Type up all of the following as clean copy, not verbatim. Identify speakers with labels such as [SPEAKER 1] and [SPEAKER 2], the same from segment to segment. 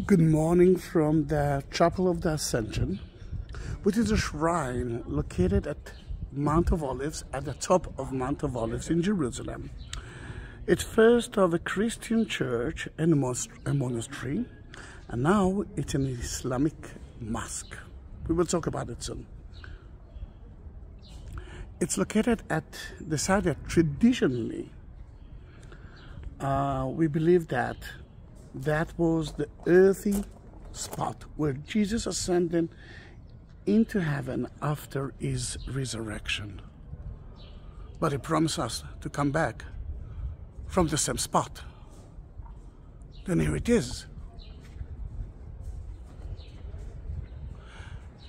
[SPEAKER 1] Good morning from the Chapel of the Ascension, which is a shrine located at Mount of Olives, at the top of Mount of Olives in Jerusalem. It's first of a Christian church and a monastery, and now it's an Islamic mosque. We will talk about it soon. It's located at the site that traditionally we believe that was the earthy spot where Jesus ascended into heaven after his resurrection. But he promised us to come back from the same spot. Then here it is.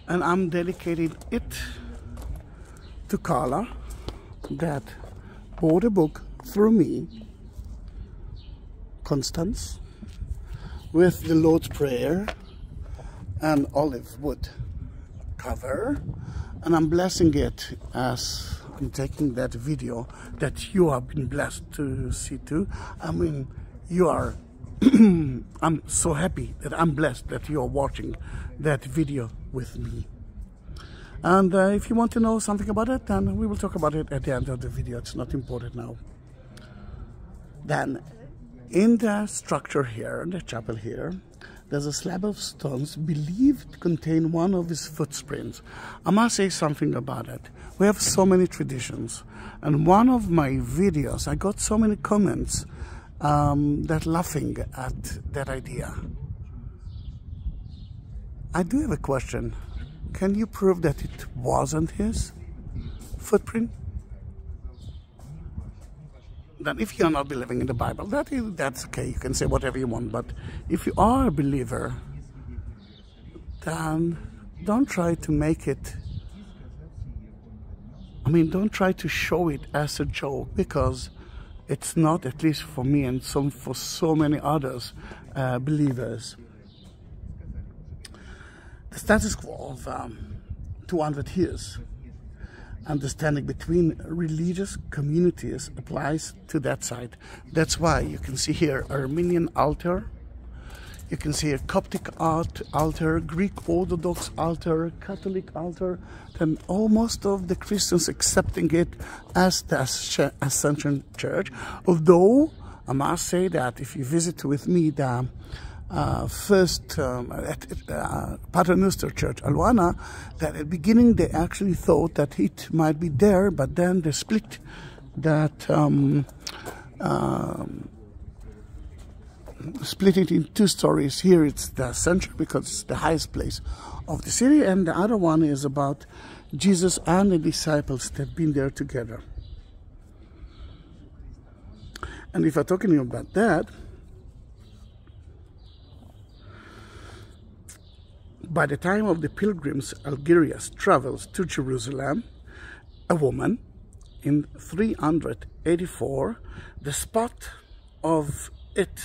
[SPEAKER 1] And I'm dedicating it to Carla, that bought a book through me, Constance, with the Lord's Prayer and olive wood cover, and I'm blessing it as I'm taking that video that you have been blessed to see too. I mean, you are I'm so happy that I'm blessed that you are watching that video with me. And if you want to know something about it, then we will talk about it at the end of the video. It's not important now. Then in the structure here, in the chapel here, there's a slab of stones believed to contain one of his footprints. I must say something about it. We have so many traditions, and one of my videos, I got so many comments that laughing at that idea. I do have a question. Can you prove that it wasn't his footprint? Then if you're not believing in the Bible, that's okay. You can say whatever you want. But if you are a believer, then don't try to make it, don't try to show it as a joke, because it's not, at least for me and for so many others believers. The status quo of 200 years, understanding between religious communities applies to that side. That's why you can see here Armenian altar, you can see a Coptic altar, Greek Orthodox altar, Catholic altar, then almost of the Christians accepting it as the Ascension Church. Although I must say that if you visit with me the first at Paternoster Church, Aluana, that at the beginning they actually thought that it might be there, but then they split that, split it in two stories. Here it's the center because it's the highest place of the city, and the other one is about Jesus and the disciples that have been there together. And if I'm talking about that, by the time of the pilgrims, Algerius travels to Jerusalem, a woman, in 384, the spot of it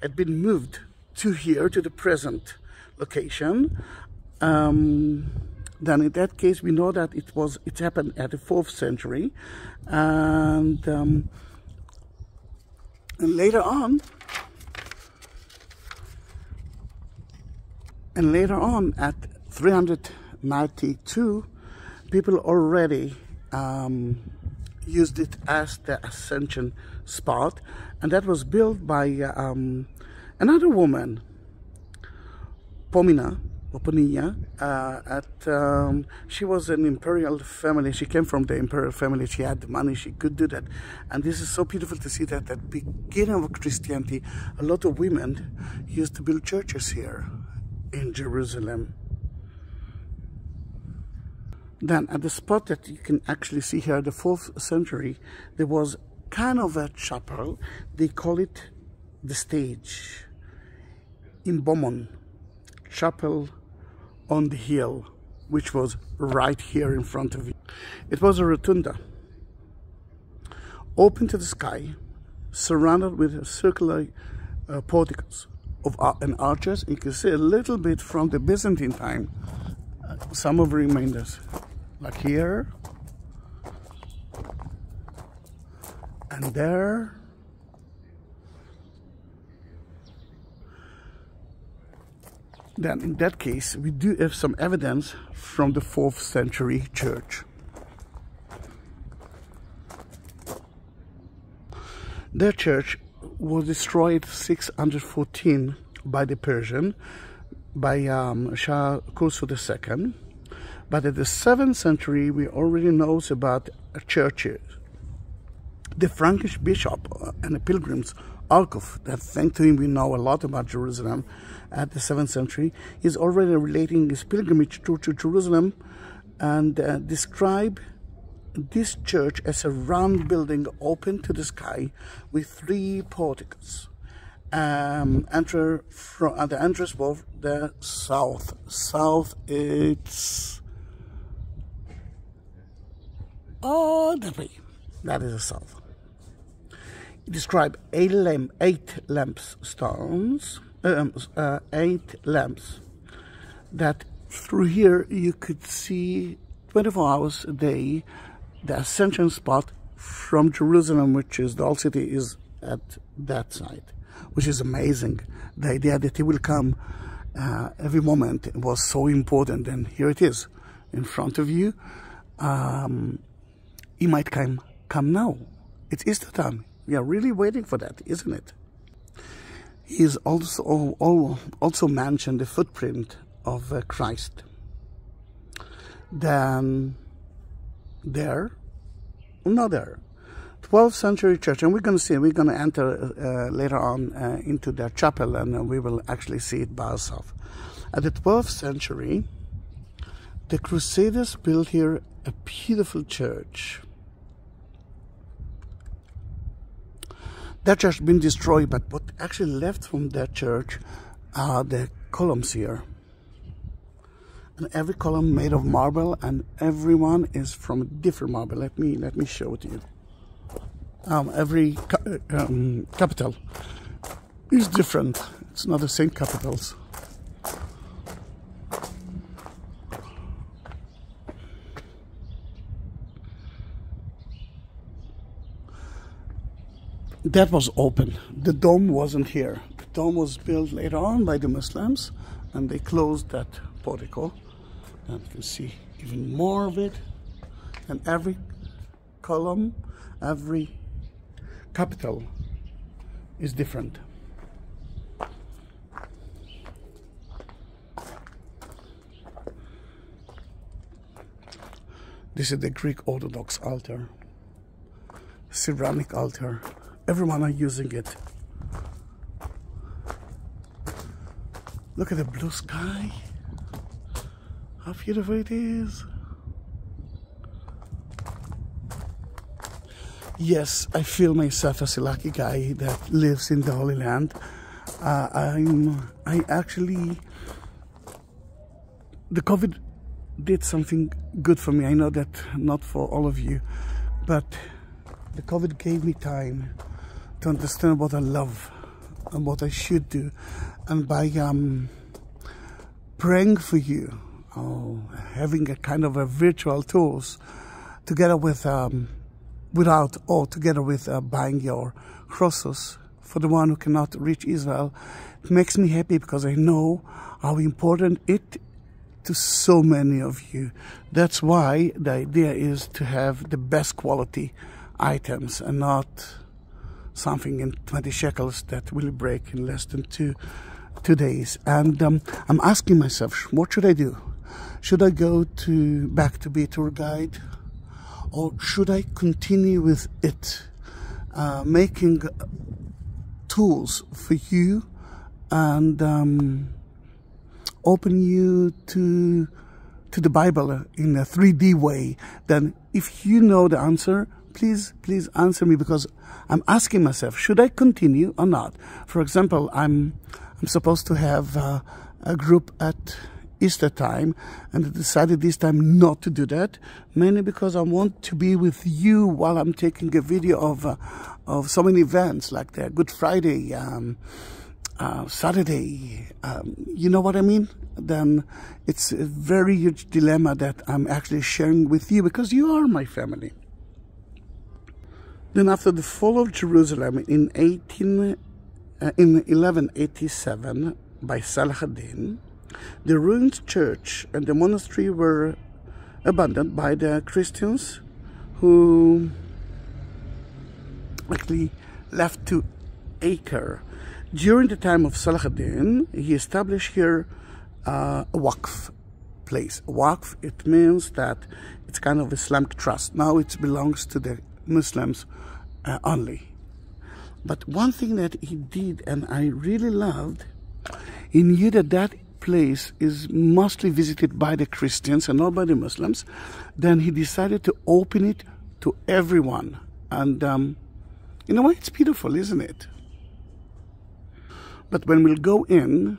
[SPEAKER 1] had been moved to here, to the present location. Then in that case, we know that it happened at the 4th century, and later on, at 392, people already used it as the Ascension spot, and that was built by another woman, Pominia. She was an imperial family. She came from the imperial family. She had the money. She could do that. And this is so beautiful to see that at the beginning of Christianity, a lot of women used to build churches here in Jerusalem. Then at the spot that you can actually see here, the 4th century, there was kind of a chapel. They call it the stage in Beaumont, Chapel on the Hill, which was right here in front of you. It was a rotunda, open to the sky, surrounded with circular porticos and arches. You can see a little bit from the Byzantine time, some of the remainders, like here and there then in that case we do have some evidence from the 4th century church. Their church was destroyed 614 by the Persian, by Shah Khosrow II. But at the 7th century, we already know about churches. The Frankish bishop and the pilgrims, Alkuf, that thanks to him we know a lot about Jerusalem at the 7th century, is already relating his pilgrimage to Jerusalem and describe this church as a round building open to the sky with 3 porticos. Enter from the entrance of the south. South, it's that way. That is the south. It describes 8 lamps that through here you could see 24 hours a day the ascension spot from Jerusalem, which is the old city, is at that side, which is amazing. The idea that he will come every moment was so important, and here it is in front of you. He might come now. It's Easter time. We are really waiting for that, isn't it? He is also mentioned the footprint of Christ. Then there, 12th century church, and we're going to enter later on into their chapel, and we will actually see it by ourselves. At the 12th century, the Crusaders built here a beautiful church. That church has been destroyed, but what actually left from that church are the columns here. And every column made of marble, and everyone is from a different marble. Let me show it to you. Every capital is different. It's not the same capitals. That was open. The dome wasn't here. The dome was built later on by the Muslims, and they closed that portico. And you can see even more of it. And every column, every capital is different. This is the Greek Orthodox altar, ceramic altar. Everyone are using it. Look at the blue sky. How beautiful it is. Yes, I feel myself as a lucky guy that lives in the Holy Land. I actually, the COVID did something good for me. I know that not for all of you, but the COVID gave me time to understand what I love and what I should do. And by praying for you, having a kind of a virtual tools, together with together with buying your crosses for the one who cannot reach Israel, it makes me happy because I know how important it to so many of you. That's why the idea is to have the best quality items and not something in 20 shekels that will break in less than two days. And I'm asking myself, what should I do? Should I go back to be a tour guide, or should I continue with it, making tools for you and open you to the Bible in a 3D way? Then if you know the answer, please answer me, because I'm asking myself, should I continue or not? For example, I'm supposed to have a group at Easter time, and I decided this time not to do that, mainly because I want to be with you while I'm taking a video of so many events like the Good Friday, Saturday, you know what I mean? Then it's a very huge dilemma that I'm actually sharing with you, because you are my family. Then after the fall of Jerusalem in 1187 by Salah ad-Din, The ruined church and the monastery were abandoned by the Christians, who actually left to Acre. During the time of Saladin, he established here a waqf place. Waqf, it means that it's kind of Islamic trust. Now it belongs to the Muslims only. But one thing that he did, and I really loved, he knew that that place is mostly visited by the Christians and not by the Muslims. Then he decided to open it to everyone. And in a way, it's beautiful, isn't it? But when we'll go in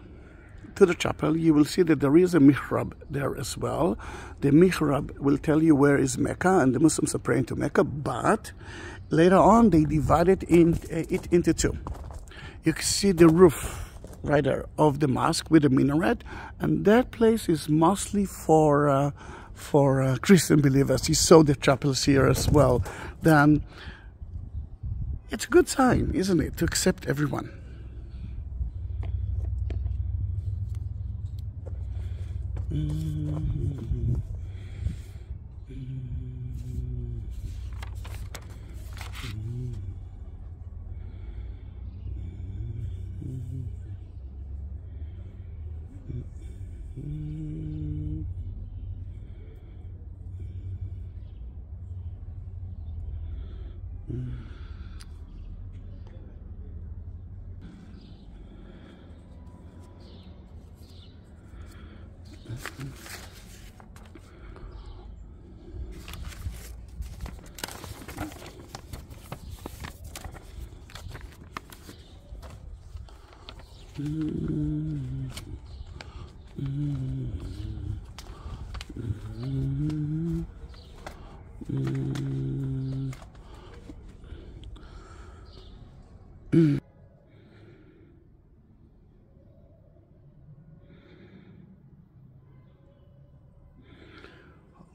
[SPEAKER 1] to the chapel, you will see that there is a mihrab there as well. The mihrab will tell you where is Mecca, and the Muslims are praying to Mecca, but later on they divided it into two. You can see the roof right there of the mosque with the minaret, and that place is mostly for Christian believers. You saw the chapels here as well. Then it's a good sign, isn't it, to accept everyone.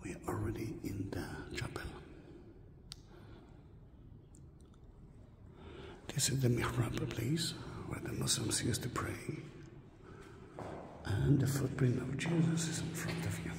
[SPEAKER 1] We're already in the chapel. This is the mihrab place where the Muslims used to pray, and the footprint of Jesus is in front of you.